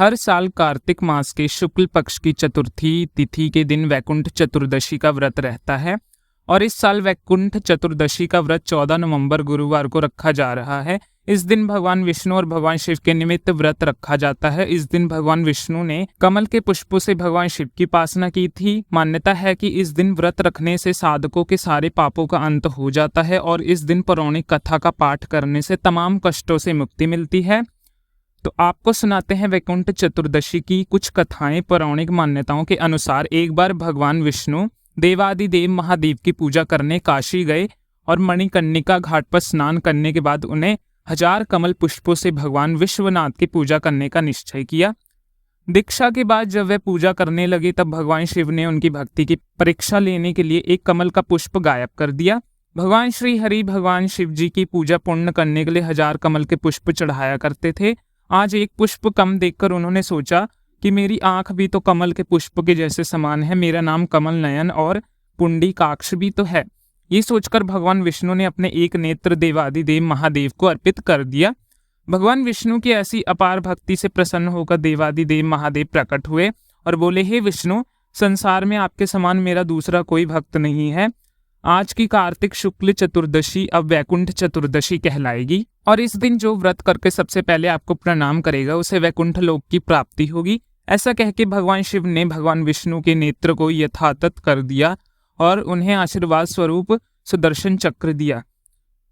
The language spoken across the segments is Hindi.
हर साल कार्तिक मास के शुक्ल पक्ष की चतुर्थी तिथि के दिन वैकुंठ चतुर्दशी का व्रत रहता है और इस साल वैकुंठ चतुर्दशी का व्रत 14 नवंबर गुरुवार को रखा जा रहा है। इस दिन भगवान विष्णु और भगवान शिव के निमित्त व्रत रखा जाता है। इस दिन भगवान विष्णु ने कमल के पुष्पों से भगवान शिव की उपासना की थी। मान्यता है कि इस दिन व्रत रखने से साधकों के सारे पापों का अंत हो जाता है और इस दिन पौराणिक कथा का पाठ करने से तमाम कष्टों से मुक्ति मिलती है। तो आपको सुनाते हैं वैकुंठ चतुर्दशी की कुछ कथाएं। पौराणिक मान्यताओं के अनुसार एक बार भगवान विष्णु देवादिदेव महादेव की पूजा करने काशी गए और मणिकर्णिका घाट पर स्नान करने के बाद उन्हें 1000 कमल पुष्पों से भगवान विश्वनाथ की पूजा करने का निश्चय किया। दीक्षा के बाद जब वे पूजा करने लगे तब भगवान शिव ने उनकी भक्ति की परीक्षा लेने के लिए एक कमल का पुष्प गायब कर दिया। भगवान श्री हरि भगवान शिव जी की पूजा पूर्ण करने के लिए 1000 कमल के पुष्प चढ़ाया करते थे। आज एक पुष्प कम देखकर उन्होंने सोचा कि मेरी आंख भी तो कमल के पुष्प के जैसे समान है, मेरा नाम कमल नयन और पुंडीकाक्ष भी तो है। ये सोचकर भगवान विष्णु ने अपने एक नेत्र देवादिदेव महादेव को अर्पित कर दिया। भगवान विष्णु की ऐसी अपार भक्ति से प्रसन्न होकर देवादिदेव महादेव प्रकट हुए और बोले, हे विष्णु, संसार में आपके समान मेरा दूसरा कोई भक्त नहीं है। आज की कार्तिक शुक्ल चतुर्दशी अब वैकुंठ चतुर्दशी कहलाएगी और इस दिन जो व्रत करके सबसे पहले आपको प्रणाम करेगा उसे वैकुंठ लोक की प्राप्ति होगी। ऐसा कह के भगवान शिव ने भगवान विष्णु के नेत्र को यथातथ कर दिया और उन्हें आशीर्वाद स्वरूप सुदर्शन चक्र दिया,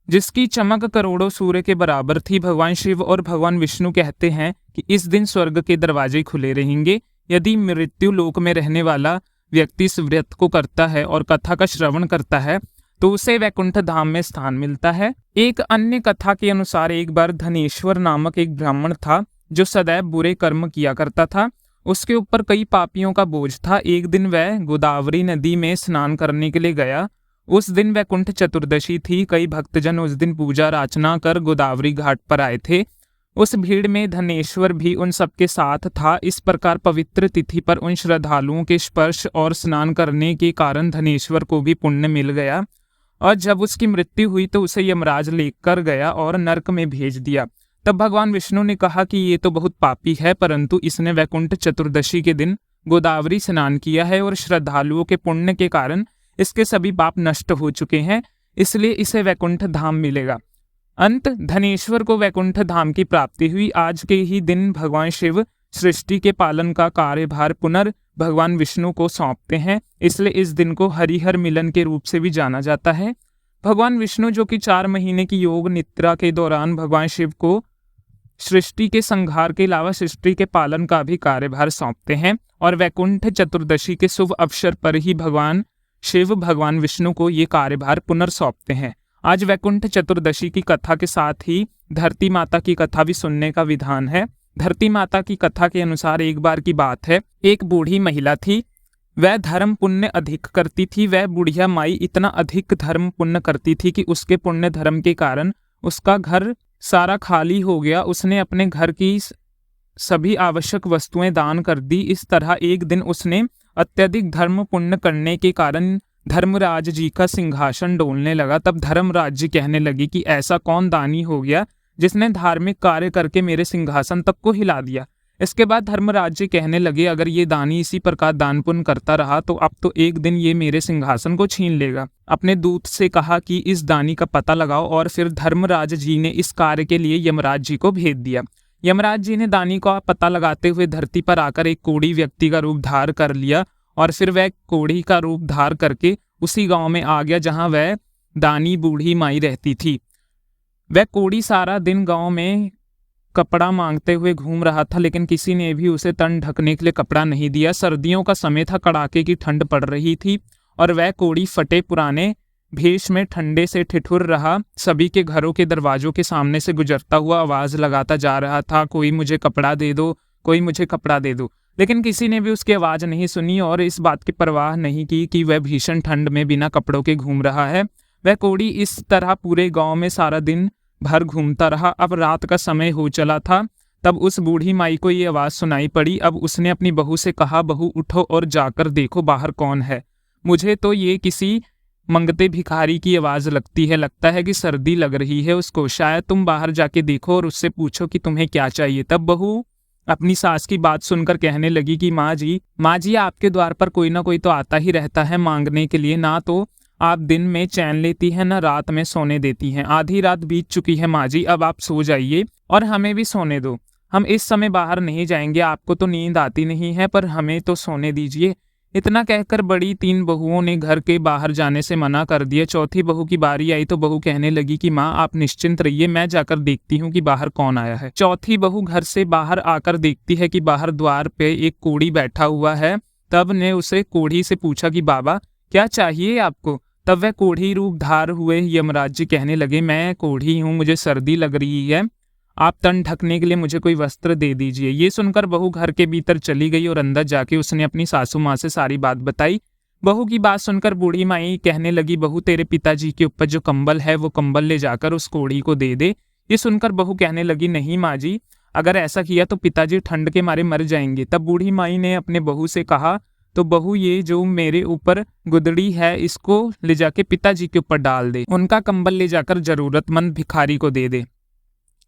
जिसकी चमक करोड़ों सूर्य के बराबर थी। भगवान शिव और भगवान विष्णु कहते हैं कि इस दिन स्वर्ग के दरवाजे खुले रहेंगे। यदि मृत्यु लोक में रहने वाला व्यक्ति इस व्रत को करता है और कथा का श्रवण करता है तो उसे वैकुंठ धाम में स्थान मिलता है। एक अन्य कथा के अनुसार एक बार धनेश्वर नामक एक ब्राह्मण था जो सदैव बुरे कर्म किया करता था। उसके ऊपर कई पापियों का बोझ था। एक दिन वह गोदावरी नदी में स्नान करने के लिए गया। उस दिन वैकुंठ चतुर्दशी थी। कई भक्तजन उस दिन पूजा अर्चना कर गोदावरी घाट पर आए थे। उस भीड़ में धनेश्वर भी उन सबके साथ था। इस प्रकार पवित्र तिथि पर उन श्रद्धालुओं के स्पर्श और स्नान करने के कारण धनेश्वर को भी पुण्य मिल गया और जब उसकी मृत्यु हुई तो उसे यमराज लेकर गया और नरक में भेज दिया। तब भगवान विष्णु ने कहा कि ये तो बहुत पापी है, परंतु इसने वैकुंठ चतुर्दशी के दिन गोदावरी स्नान किया है और श्रद्धालुओं के पुण्य के कारण इसके सभी पाप नष्ट हो चुके हैं, इसलिए इसे वैकुंठ धाम मिलेगा। अंत धनेश्वर को वैकुंठ धाम की प्राप्ति हुई। आज के ही दिन भगवान शिव सृष्टि के पालन का कार्यभार पुनर् भगवान विष्णु को सौंपते हैं, इसलिए इस दिन को हरिहर मिलन के रूप से भी जाना जाता है। भगवान विष्णु जो कि 4 महीने की योग निद्रा के दौरान भगवान शिव को सृष्टि के संहार के अलावा सृष्टि के पालन का भी कार्यभार सौंपते हैं और वैकुंठ चतुर्दशी के शुभ अवसर पर ही भगवान शिव भगवान विष्णु को ये कार्यभार पुनर्सौंपते हैं। आज वैकुंठ चतुर्दशी की कथा के साथ ही धरती माता की कथा भी सुनने का विधान है। धरती माता की कथा के अनुसार एक बार की बात है, एक बूढ़ी महिला थी। वह धर्म पुण्य अधिक करती थी। वह बुढ़िया माई इतना अधिक धर्म पुण्य करती थी कि उसके पुण्य धर्म के कारण उसका घर सारा खाली हो गया। उसने अपने घर की सभी आवश्यक वस्तुएं दान कर दी। इस तरह एक दिन उसने अत्यधिक धर्म पुण्य करने के कारण धर्मराज जी का सिंहासन डोलने लगा। तब धर्मराज जी कहने लगी कि ऐसा कौन दानी हो गया जिसने धार्मिक कार्य करके मेरे सिंहासन तक को हिला दिया। इसके बाद धर्मराज जी कहने लगे, अगर ये दानी इसी प्रकार दान पुण्य करता रहा तो अब तो एक दिन ये मेरे सिंहासन को छीन लेगा। अपने दूत से कहा कि इस दानी का पता लगाओ और फिर धर्मराज जी ने इस कार्य के लिए यमराज जी को भेज दिया। यमराज जी ने दानी का पता लगाते हुए धरती पर आकर एक कोढ़ी व्यक्ति का रूप धार कर लिया और फिर वह कोढ़ी का रूप धार करके उसी गांव में आ गया जहां वह दानी बूढ़ी माई रहती थी। वह कोढ़ी सारा दिन गांव में कपड़ा मांगते हुए घूम रहा था, लेकिन किसी ने भी उसे तन ढकने के लिए कपड़ा नहीं दिया। सर्दियों का समय था, कड़ाके की ठंड पड़ रही थी और वह कोढ़ी फटे पुराने भेष में ठंडे से ठिठुर रहा। सभी के घरों के दरवाजों के सामने से गुजरता हुआ आवाज लगाता जा रहा था, कोई मुझे कपड़ा दे दो, कोई मुझे कपड़ा दे दो। लेकिन किसी ने भी उसकी आवाज नहीं सुनी और इस बात की परवाह नहीं की कि वह भीषण ठंड में बिना कपड़ों के घूम रहा है। वह कोढ़ी इस तरह पूरे गांव में सारा दिन भर घूमता रहा। अब रात का समय हो चला था। तब उस बूढ़ी माई को ये आवाज सुनाई पड़ी। अब उसने अपनी बहू से कहा, बहू उठो और जाकर देखो बाहर कौन है। मुझे तो ये किसी मंगते भिखारी की आवाज लगती है। लगता है कि सर्दी लग रही है उसको। शायद तुम बाहर जाके देखो और उससे पूछो कि तुम्हें क्या चाहिए। तब बहू अपनी सास की बात सुनकर कहने लगी कि माँ जी आपके द्वार पर कोई ना कोई तो आता ही रहता है मांगने के लिए, ना तो आप दिन में चैन लेती हैं ना रात में सोने देती हैं। आधी रात बीत चुकी है माँ जी, अब आप सो जाइए और हमें भी सोने दो। हम इस समय बाहर नहीं जाएंगे, आपको तो नींद आती नहीं है पर हमें तो सोने दीजिए। इतना कहकर बड़ी 3 बहुओं ने घर के बाहर जाने से मना कर दिया। चौथी बहू की बारी आई तो बहू कहने लगी कि माँ आप निश्चिंत रहिए, मैं जाकर देखती हूँ कि बाहर कौन आया है। चौथी बहू घर से बाहर आकर देखती है कि बाहर द्वार पे एक कोढ़ी बैठा हुआ है। तब ने उसे कोढ़ी से पूछा कि बाबा क्या चाहिए आपको? तब वह कोढ़ी रूप धार हुए यमराज जी कहने लगे, मैं कोढ़ी हूँ, मुझे सर्दी लग रही है, आप तन ढकने के लिए मुझे कोई वस्त्र दे दीजिए। ये सुनकर बहू घर के भीतर चली गई और अंदर जाके उसने अपनी सासू माँ से सारी बात बताई। बहू की बात सुनकर बूढ़ी माई कहने लगी, बहू तेरे पिताजी के ऊपर जो कंबल है वो कंबल ले जाकर उस कोढ़ी को दे दे। ये सुनकर बहू कहने लगी, नहीं माँ जी, अगर ऐसा किया तो पिताजी ठंड के मारे मर जाएंगे। तब बूढ़ी माई ने अपने बहू से कहा, तो बहू ये जो मेरे ऊपर गुदड़ी है इसको ले जाके पिताजी के ऊपर डाल दे, उनका कंबल ले जाकर जरूरतमंद भिखारी को दे दे।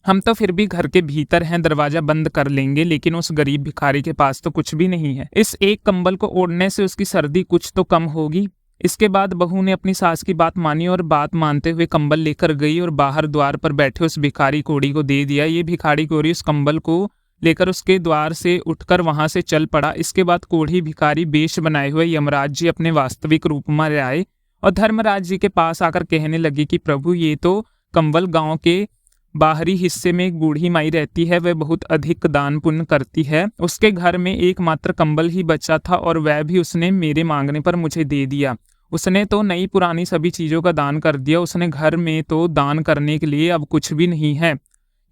हम तो फिर भी घर के भीतर हैं, दरवाजा बंद कर लेंगे, लेकिन उस गरीब भिखारी के पास तो कुछ भी नहीं है। इस एक कंबल को ओढ़ने से उसकी सर्दी कुछ तो कम होगी। इसके बाद बहू ने अपनी सास की बात मानी और बात मानते हुए कंबल लेकर गई और बाहर द्वार पर बैठे उस भिखारी कोढ़ी को दे दिया। ये भिखारी कोढ़ी उस कंबल को लेकर उसके द्वार से उठकर वहां से चल पड़ा। इसके बाद कोढ़ी भिखारी वेश बनाए हुए यमराज जी अपने वास्तविक रूप में आए और धर्मराज जी के पास आकर कहने लगे कि प्रभु ये तो कंबल गांव के बाहरी हिस्से में एक बूढ़ी माई रहती है, वह बहुत अधिक दान पुण्य करती है। उसके घर में एकमात्र कंबल ही बचा था और वह भी उसने मेरे मांगने पर मुझे दे दिया। उसने तो नई पुरानी सभी चीजों का दान कर दिया, उसने घर में तो दान करने के लिए अब कुछ भी नहीं है।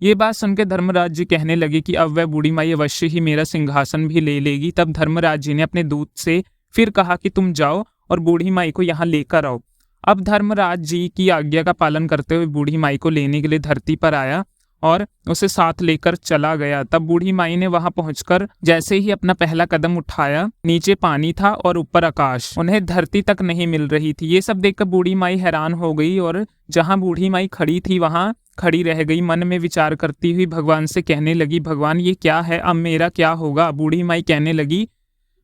ये बात सुनकर धर्मराज जी कहने लगे कि अब वह बूढ़ी माई अवश्य ही मेरा सिंहासन भी ले लेगी। तब धर्मराज जी ने अपने दूत से फिर कहा कि तुम जाओ और बूढ़ी माई को यहाँ लेकर आओ। अब धर्मराज जी की आज्ञा का पालन करते हुए बूढ़ी माई को लेने के लिए धरती पर आया और उसे साथ लेकर चला गया। तब बूढ़ी माई ने वहां पहुंचकर जैसे ही अपना पहला कदम उठाया, नीचे पानी था और ऊपर आकाश, उन्हें धरती तक नहीं मिल रही थी। ये सब देखकर बूढ़ी माई हैरान हो गई और जहां बूढ़ी माई खड़ी थी वहां खड़ी रह गई। मन में विचार करती हुई भगवान से कहने लगी, भगवान ये क्या है, अब मेरा क्या होगा? बूढ़ी माई कहने लगी,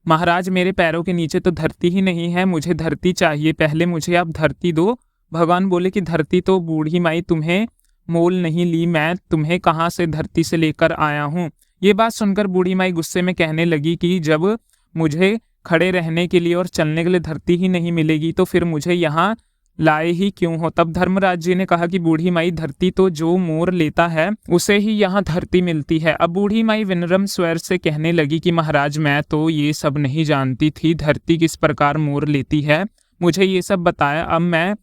महाराज मेरे पैरों के नीचे तो धरती ही नहीं है, मुझे धरती चाहिए, पहले मुझे आप धरती दो। भगवान बोले कि धरती तो बूढ़ी माई तुम्हें मोल नहीं ली, मैं तुम्हें कहाँ से धरती से लेकर आया हूँ। ये बात सुनकर बूढ़ी माई गुस्से में कहने लगी कि जब मुझे खड़े रहने के लिए और चलने के लिए धरती ही नहीं मिलेगी तो फिर मुझे यहाँ लाए ही क्यों हो? तब धर्मराज जी ने कहा कि बूढ़ी माई धरती तो जो मोर लेता है उसे ही यहाँ धरती मिलती है। अब बूढ़ी माई विनम्र स्वर से कहने लगी कि महाराज मैं तो ये सब नहीं जानती थी, धरती किस प्रकार मोर लेती है, मुझे ये सब बताया। अब मैं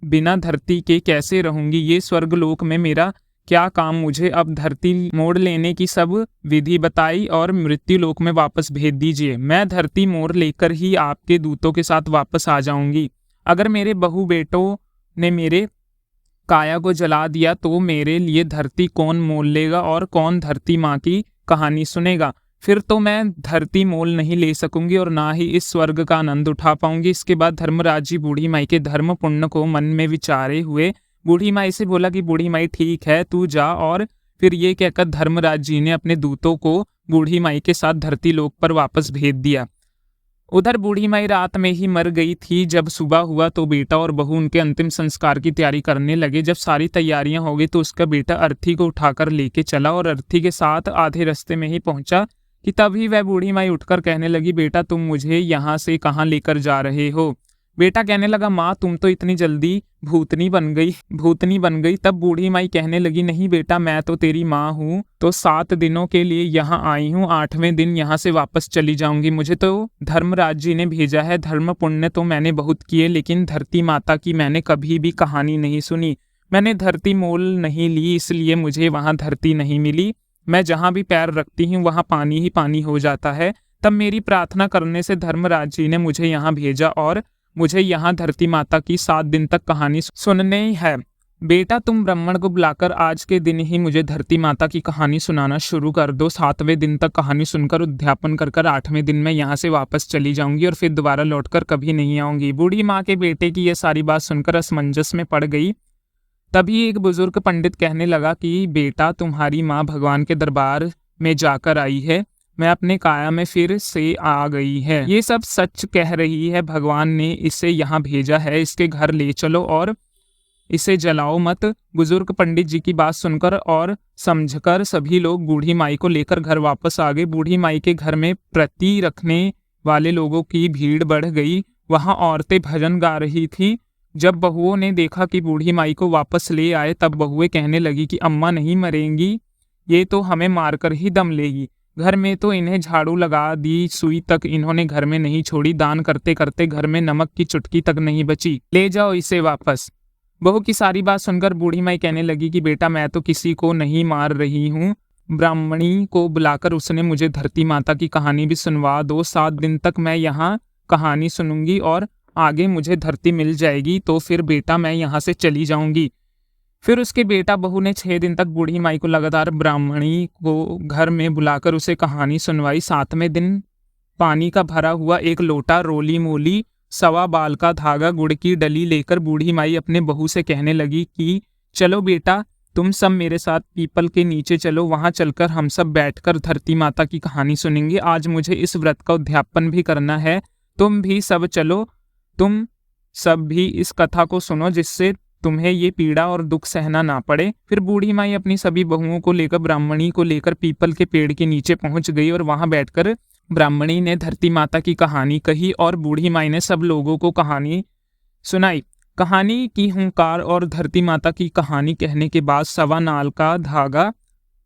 बिना धरती के कैसे रहूंगी? ये स्वर्गलोक में मेरा क्या काम? मुझे अब धरती मोड़ लेने की सब विधि बताई और मृत्यु लोक में वापस भेज दीजिए। मैं धरती मोड़ लेकर ही आपके दूतों के साथ वापस आ जाऊंगी। अगर मेरे बहू बेटों ने मेरे काया को जला दिया तो मेरे लिए धरती कौन मोल लेगा और कौन धरती माँ की कहानी सुनेगा? फिर तो मैं धरती मोल नहीं ले सकूंगी और ना ही इस स्वर्ग का आनंद उठा पाऊंगी। इसके बाद धर्मराज जी बूढ़ी माई के धर्म पुण्य को मन में विचारे हुए बूढ़ी माई से बोला कि बूढ़ी माई ठीक है तू जा। और फिर ये कहकर धर्मराज जी ने अपने दूतों को बूढ़ी माई के साथ धरती लोक पर वापस भेज दिया। उधर बूढ़ी माई रात में ही मर गई थी। जब सुबह हुआ तो बेटा और बहू उनके अंतिम संस्कार की तैयारी करने लगे। जब सारी तैयारियां हो गई तो उसका बेटा अर्थी को उठाकर लेके चला और अर्थी के साथ आधे रास्ते में ही पहुंचा कि तभी वह बूढ़ी माई उठकर कहने लगी, बेटा तुम मुझे यहाँ से कहाँ लेकर जा रहे हो? बेटा कहने लगा, माँ तुम तो इतनी जल्दी भूतनी बन गई। तब बूढ़ी माई कहने लगी, नहीं बेटा मैं तो तेरी माँ हूँ, तो 7 दिनों के लिए यहाँ आई हूँ, 8वें दिन यहाँ से वापस चली जाऊंगी। मुझे तो धर्मराज जी ने भेजा है। धर्म पुण्य तो मैंने बहुत किए, लेकिन धरती माता की मैंने कभी भी कहानी नहीं सुनी। मैंने धरती मोल नहीं ली, इसलिए मुझे वहाँ धरती नहीं मिली। मैं जहाँ भी पैर रखती हूँ वहाँ पानी ही पानी हो जाता है। तब मेरी प्रार्थना करने से धर्मराज जी ने मुझे यहाँ भेजा और मुझे यहाँ धरती माता की 7 दिन तक कहानी सुननी है। बेटा तुम ब्राह्मण को बुलाकर आज के दिन ही मुझे धरती माता की कहानी सुनाना शुरू कर दो। 7वें दिन तक कहानी सुनकर उद्यापन कर 8वें दिन में यहाँ से वापस चली जाऊंगी और फिर दोबारा लौटकर कभी नहीं आऊंगी। बूढ़ी माँ के बेटे की यह सारी बात सुनकर असमंजस में पड़ गई। तभी एक बुजुर्ग पंडित कहने लगा कि बेटा तुम्हारी माँ भगवान के दरबार में जाकर आई है, मैं अपने काया में फिर से आ गई है। ये सब सच कह रही है, भगवान ने इसे यहाँ भेजा है, इसके घर ले चलो और इसे जलाओ मत। बुजुर्ग पंडित जी की बात सुनकर और समझकर सभी लोग बूढ़ी माई को लेकर घर वापस आ गए। बूढ़ी माई के घर में प्रति रखने वाले लोगों की भीड़ बढ़ गई। वहां औरतें भजन गा रही थी। जब बहुओं ने देखा कि बूढ़ी माई को वापस ले आए, तब बहुएं कहने लगी कि अम्मा नहीं मरेंगी, ये तो हमें मारकर ही दम लेगी। घर में तो इन्हें झाड़ू लगा दी, सुई तक इन्होंने घर में नहीं छोड़ी, दान करते करते घर में नमक की चुटकी तक नहीं बची, ले जाओ इसे वापस। बहू की सारी बात सुनकर बूढ़ी माई कहने लगी कि बेटा, मैं तो किसी को नहीं मार रही हूँ। ब्राह्मणी को बुलाकर उसने मुझे धरती माता की कहानी भी सुनवा दो। 7 दिन तक मैं यहाँ कहानी सुनूंगी और आगे मुझे धरती मिल जाएगी तो फिर बेटा मैं यहाँ से चली जाऊंगी। फिर उसके बेटा बहू ने 6 दिन तक बूढ़ी माई को लगातार ब्राह्मणी को घर में बुलाकर उसे कहानी सुनवाई। 7वें दिन पानी का भरा हुआ एक लोटा, रोली मोली 1.25 बाल का धागा, गुड़ की डली लेकर बूढ़ी माई अपने बहू से कहने लगी कि चलो बेटा, तुम सब मेरे साथ पीपल के नीचे चलो, वहां चलकर हम सब बैठकर धरती माता की कहानी सुनेंगे। आज मुझे इस व्रत का उद्यापन भी करना है, तुम भी सब चलो, तुम सब भी इस कथा को सुनो जिससे तुम्हें ये पीड़ा और दुख सहना ना पड़े। फिर बूढ़ी माई अपनी सभी बहुओं को लेकर ब्राह्मणी को लेकर पीपल के पेड़ के नीचे पहुंच गई और वहां बैठकर ब्राह्मणी ने धरती माता की कहानी कही और बूढ़ी माई ने सब लोगों को कहानी सुनाई। कहानी की हुंकार और धरती माता की कहानी कहने के बाद 1.25 नाल का धागा,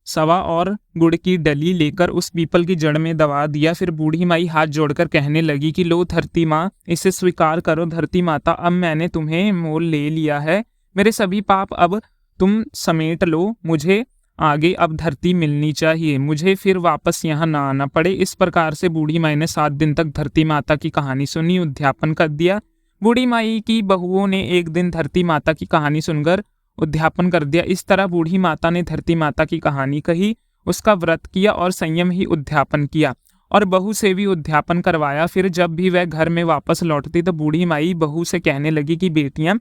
1.25 और गुड़ की डली लेकर उस पीपल की जड़ में दबा दिया। फिर बूढ़ी माई हाथ जोड़कर कहने लगी कि लो धरती माँ, इसे स्वीकार करो। धरती माता, अब मैंने तुम्हें मोल ले लिया है, मेरे सभी पाप अब तुम समेट लो। मुझे आगे अब धरती मिलनी चाहिए, मुझे फिर वापस यहाँ ना आना पड़े। इस प्रकार से बूढ़ी माई ने 7 दिन तक धरती माता की कहानी सुनी, उद्यापन कर दिया। बूढ़ी माई की बहुओं ने एक दिन धरती माता की कहानी सुनकर उद्यापन कर दिया। इस तरह बूढ़ी माता ने धरती माता की कहानी कही, उसका व्रत किया और संयम ही उद्यापन किया और बहू से भी उद्यापन करवाया। फिर जब भी वह घर में वापस लौटती तो बूढ़ी माई बहू से कहने लगी कि बेटियां,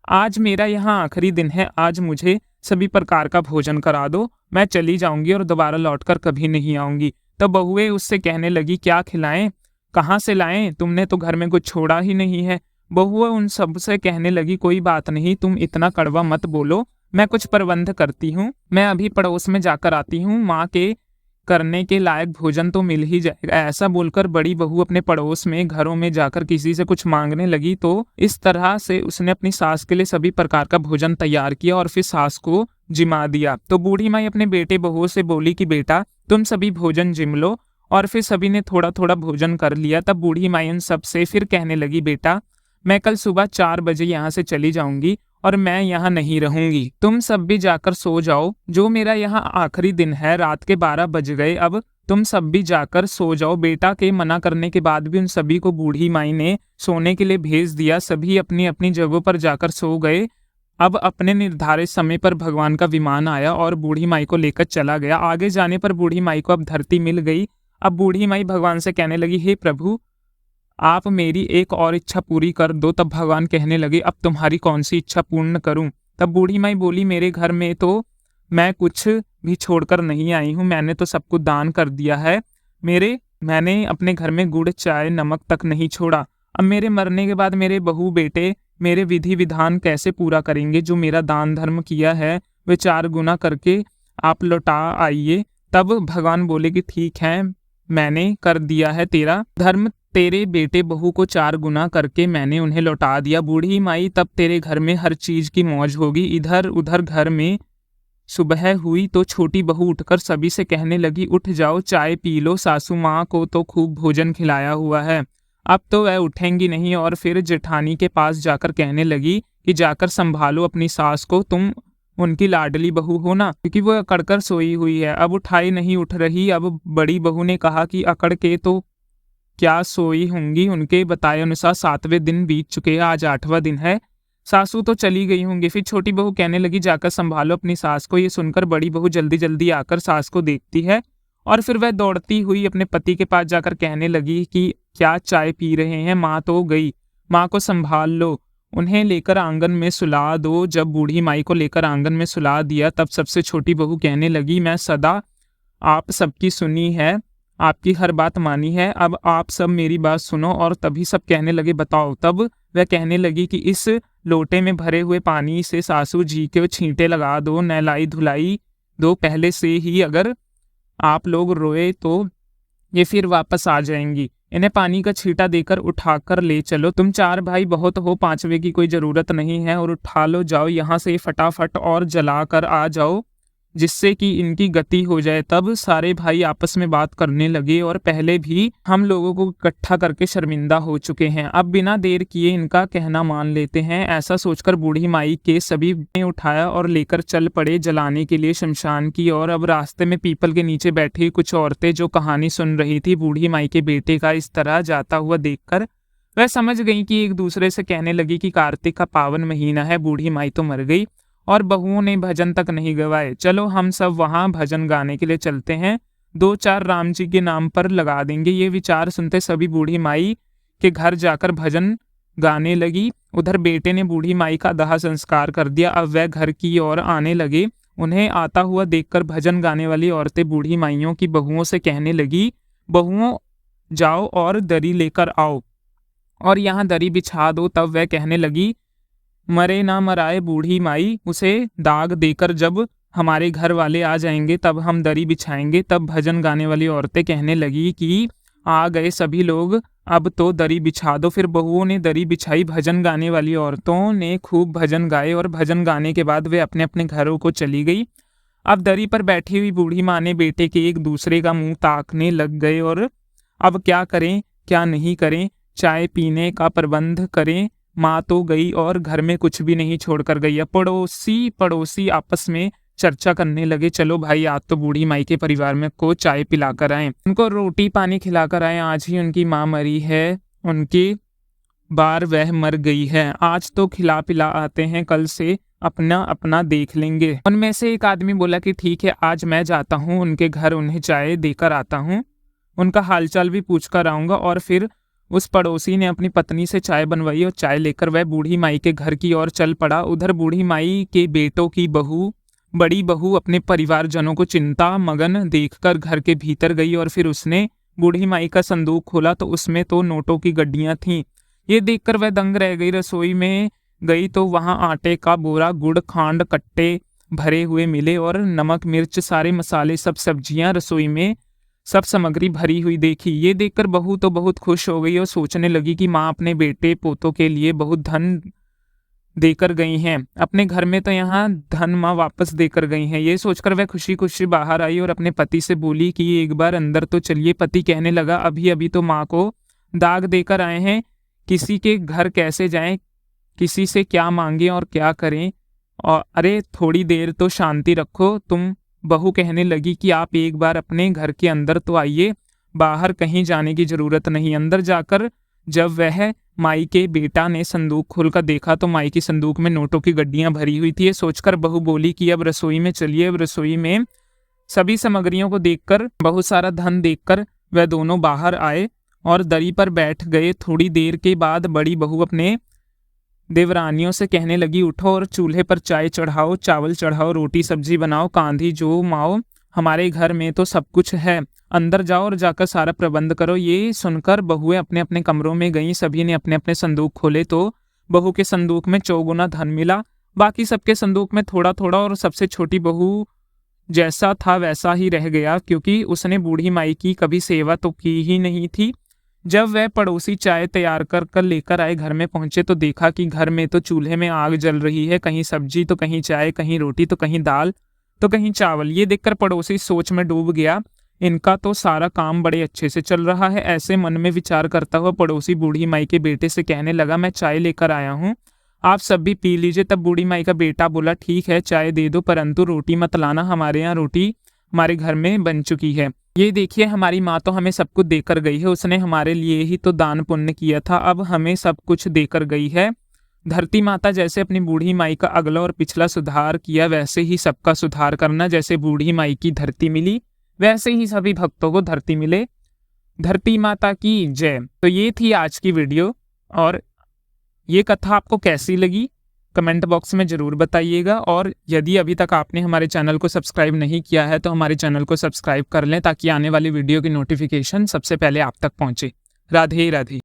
आज मेरा यहाँ आखिरी दिन है, आज मुझे सभी प्रकार का भोजन करा दो, मैं चली जाऊंगी और दोबारा लौटकर कभी नहीं आऊंगी। तो बहुएं उससे कहने लगी, क्या खिलाएं, कहाँ से लाएं, तुमने तो घर में कुछ छोड़ा ही नहीं है। बहुएं उन सब से कहने लगी, कोई बात नहीं, तुम इतना कड़वा मत बोलो, मैं कुछ प्रबंध करती हूँ, मैं अभी पड़ोस में जाकर आती हूँ, माँ के करने के लायक भोजन तो मिल ही जाएगा। ऐसा बोलकर बड़ी बहू अपने पड़ोस में घरों में जाकर किसी से कुछ मांगने लगी। तो इस तरह से उसने अपनी सास के लिए सभी प्रकार का भोजन तैयार किया और फिर सास को जिमा दिया। तो बूढ़ी माई अपने बेटे बहुओं से बोली कि बेटा, तुम सभी भोजन जिम लो। और फिर सभी ने थोड़ा थोड़ा भोजन कर लिया। तब बूढ़ी माई उन सब से फिर कहने लगी, बेटा, मैं कल सुबह 4 बजे यहाँ से चली जाऊंगी और मैं यहाँ नहीं रहूंगी, तुम सब भी जाकर सो जाओ। जो मेरा यहाँ आखिरी दिन है, रात के 12 बज गए, अब तुम सब भी जाकर सो जाओ। बेटा के मना करने के बाद भी उन सभी को बूढ़ी माई ने सोने के लिए भेज दिया। सभी अपनी अपनी जगहों पर जाकर सो गए। अब अपने निर्धारित समय पर भगवान का विमान आया और बूढ़ी माई को लेकर चला गया। आगे जाने पर बूढ़ी माई को अब धरती मिल गई। अब बूढ़ी माई भगवान से कहने लगी, हे प्रभु, आप मेरी एक और इच्छा पूरी कर दो। तब भगवान कहने लगे, अब तुम्हारी कौन सी इच्छा पूर्ण करूं? तब बूढ़ी माई बोली, मेरे घर में तो मैं कुछ भी छोड़कर नहीं आई हूं, मैंने तो सब कुछ दान कर दिया है। मैंने अपने घर में गुड़, चाय, नमक तक नहीं छोड़ा। अब मेरे मरने के बाद मेरे बहू बेटे मेरे विधि विधान कैसे पूरा करेंगे? जो मेरा दान धर्म किया है वे 4 गुना करके आप लौटा आइए। तब भगवान बोले कि ठीक है, मैंने कर दिया है तेरा धर्म, तेरे बेटे बहू को 4 गुना करके मैंने उन्हें लौटा दिया। बूढ़ी माई, तब तेरे घर में हर चीज की मौज होगी। इधर उधर घर में सुबह हुई तो छोटी बहू उठकर सभी से कहने लगी, उठ जाओ, चाय पी लो, सासू माँ को तो खूब भोजन खिलाया हुआ है। अब तो वह उठेंगी नहीं और फिर जेठानी के पास जाकर कहने लगी कि जाकर संभालो अपनी सास को, तुम उनकी लाडली बहू हो ना, क्योंकि वो अकड़कर सोई हुई है, अब उठाई नहीं उठ रही। अब बड़ी बहू ने कहा कि अकड़ के तो क्या सोई होंगी, उनके बताए अनुसार 7वें दिन बीत चुके हैं, आज 8वां दिन है, सासू तो चली गई होंगी। फिर छोटी बहू कहने लगी, जाकर संभालो अपनी सास को। ये सुनकर बड़ी बहू जल्दी जल्दी आकर सास को देखती है और फिर वह दौड़ती हुई अपने पति के पास जाकर कहने लगी कि क्या चाय पी रहे हैं, माँ तो गई, माँ को संभाल लो, उन्हें लेकर आंगन में सुला दो। जब बूढ़ी माई को लेकर आंगन में सुला दिया तब सबसे छोटी बहू कहने लगी, मैं सदा आप सबकी सुनी है, आपकी हर बात मानी है, अब आप सब मेरी बात सुनो। और तभी सब कहने लगे बताओ। तब वह कहने लगी कि इस लोटे में भरे हुए पानी से सासू जी के छींटे लगा दो, नहलाई धुलाई दो पहले से ही। अगर आप लोग रोए तो ये फिर वापस आ जाएंगी। इन्हें पानी का छींटा देकर उठाकर ले चलो। तुम 4 भाई बहुत हो, 5वें की कोई जरूरत नहीं है। और उठा लो, जाओ यहाँ से फटाफट और जला कर आ जाओ, जिससे कि इनकी गति हो जाए। तब सारे भाई आपस में बात करने लगे और पहले भी हम लोगों को इकट्ठा करके शर्मिंदा हो चुके हैं, अब बिना देर किए इनका कहना मान लेते हैं। ऐसा सोचकर बूढ़ी माई के सभी ने उठाया और लेकर चल पड़े जलाने के लिए शमशान की ओर। अब रास्ते में पीपल के नीचे बैठी कुछ औरतें जो कहानी सुन रही थी बूढ़ी माई के बेटे का इस तरह जाता हुआ देखकर, वह समझ गई कि एक दूसरे से कहने लगी कि कार्तिक का पावन महीना है, बूढ़ी माई तो मर गई और बहुओं ने भजन तक नहीं गवाए, चलो हम सब वहां भजन गाने के लिए चलते हैं, 2-4 राम जी के नाम पर लगा देंगे। ये विचार सुनते सभी बूढ़ी माई के घर जाकर भजन गाने लगी। उधर बेटे ने बूढ़ी माई का दाह संस्कार कर दिया। अब वह घर की ओर आने लगे। उन्हें आता हुआ देखकर भजन गाने वाली औरतें बूढ़ी माइयों की बहुओं से कहने लगी, बहुओं जाओ और दरी लेकर आओ और यहाँ दरी बिछा दो। तब वह कहने लगी, मरे ना मराए बूढ़ी माई, उसे दाग देकर जब हमारे घर वाले आ जाएंगे तब हम दरी बिछाएंगे। तब भजन गाने वाली औरतें कहने लगी कि आ गए सभी लोग, अब तो दरी बिछा दो। फिर बहुओं ने दरी बिछाई। भजन गाने वाली औरतों ने खूब भजन गाए और भजन गाने के बाद वे अपने अपने घरों को चली गई। अब दरी पर बैठी हुई बूढ़ी माँ ने बेटे के एक दूसरे का मुंह ताकने लग गए और अब क्या करें क्या नहीं करें, चाय पीने का प्रबंध करें। माँ तो गई और घर में कुछ भी नहीं छोड़कर गई। अब पड़ोसी आपस में चर्चा करने लगे, चलो भाई आज तो बूढ़ी माई के परिवार में को चाय पिलाकर आए, उनको रोटी पानी खिलाकर आए। आज ही उनकी माँ मरी है, उनकी बार वह मर गई है, आज तो खिला पिला आते हैं, कल से अपना अपना देख लेंगे। उनमें से एक आदमी बोला कि ठीक है, आज मैं जाता हूँ उनके घर, उन्हें चाय देकर आता हूँ, उनका हालचाल भी पूछ कर आऊंगा। और फिर उस पड़ोसी ने अपनी पत्नी से चाय बनवाई और चाय लेकर वह बूढ़ी माई के घर की ओर चल पड़ा। उधर बूढ़ी माई के बेटों की बड़ी बहू अपने परिवारजनों को चिंता मगन देखकर घर के भीतर गई और फिर उसने बूढ़ी माई का संदूक खोला तो उसमें तो नोटों की गड्डियां थीं। ये देखकर वह दंग रह गई। रसोई में गई तो वहां आटे का बोरा, गुड़, खांड, कट्टे भरे हुए मिले और नमक मिर्च सारे मसाले, सब सब्जियां रसोई में सब सामग्री भरी हुई देखी। ये देखकर बहू तो बहुत खुश हो गई और सोचने लगी कि माँ अपने बेटे पोतों के लिए बहुत धन देकर गई हैं, अपने घर में तो यहाँ धन माँ वापस देकर गई हैं। ये सोचकर वह खुशी खुशी बाहर आई और अपने पति से बोली कि एक बार अंदर तो चलिए। पति कहने लगा, अभी अभी तो माँ को दाग देकर आए हैं, किसी के घर कैसे जाएं, किसी से क्या मांगे और क्या करें, और अरे थोड़ी देर तो शांति रखो तुम। बहू कहने लगी कि आप एक बार अपने घर के अंदर तो आइए, बाहर कहीं जाने की जरूरत नहीं। अंदर जाकर जब वह माई के बेटा ने संदूक खोलकर देखा तो माई की संदूक में नोटों की गड्डियां भरी हुई थी। ये सोचकर बहू बोली कि अब रसोई में चलिए। अब रसोई में सभी सामग्रियों को देखकर, बहुत सारा धन देखकर वह दोनों बाहर आए और दरी पर बैठ गए। थोड़ी देर के बाद बड़ी बहू अपने देवरानियों से कहने लगी, उठो और चूल्हे पर चाय चढ़ाओ, चावल चढ़ाओ, रोटी सब्जी बनाओ, कांधी जो माओ, हमारे घर में तो सब कुछ है, अंदर जाओ और जाकर सारा प्रबंध करो। ये सुनकर बहुएं अपने अपने कमरों में गईं। सभी ने अपने अपने संदूक खोले तो बहू के संदूक में 4 गुना धन मिला, बाकी सबके संदूक में थोड़ा थोड़ा, और सबसे छोटी बहू जैसा था वैसा ही रह गया, क्योंकि उसने बूढ़ी माई की कभी सेवा तो की ही नहीं थी। जब वह पड़ोसी चाय तैयार कर लेकर आए, घर में पहुंचे तो देखा कि घर में तो चूल्हे में आग जल रही है, कहीं सब्जी तो कहीं चाय, कहीं रोटी तो कहीं दाल तो कहीं चावल। ये देखकर पड़ोसी सोच में डूब गया, इनका तो सारा काम बड़े अच्छे से चल रहा है। ऐसे मन में विचार करता हुआ पड़ोसी बूढ़ी माई के बेटे से कहने लगा, मैं चाय लेकर आया हूँ, आप सब भी पी लीजिए। तब बूढ़ी माई का बेटा बोला, ठीक है चाय दे दो, परंतु रोटी मत लाना, हमारे यहाँ रोटी हमारे घर में बन चुकी है। ये देखिए हमारी माँ तो हमें सब कुछ देकर गई है, उसने हमारे लिए ही तो दान पुण्य किया था, अब हमें सब कुछ देकर गई है। धरती माता जैसे अपनी बूढ़ी माई का अगला और पिछला सुधार किया, वैसे ही सबका सुधार करना। जैसे बूढ़ी माई की धरती मिली, वैसे ही सभी भक्तों को धरती मिले। धरती माता की जय। तो ये थी आज की वीडियो, और ये कथा आपको कैसी लगी कमेंट बॉक्स में ज़रूर बताइएगा। और यदि अभी तक आपने हमारे चैनल को सब्सक्राइब नहीं किया है तो हमारे चैनल को सब्सक्राइब कर लें ताकि आने वाली वीडियो की नोटिफिकेशन सबसे पहले आप तक पहुँचे। राधे राधे।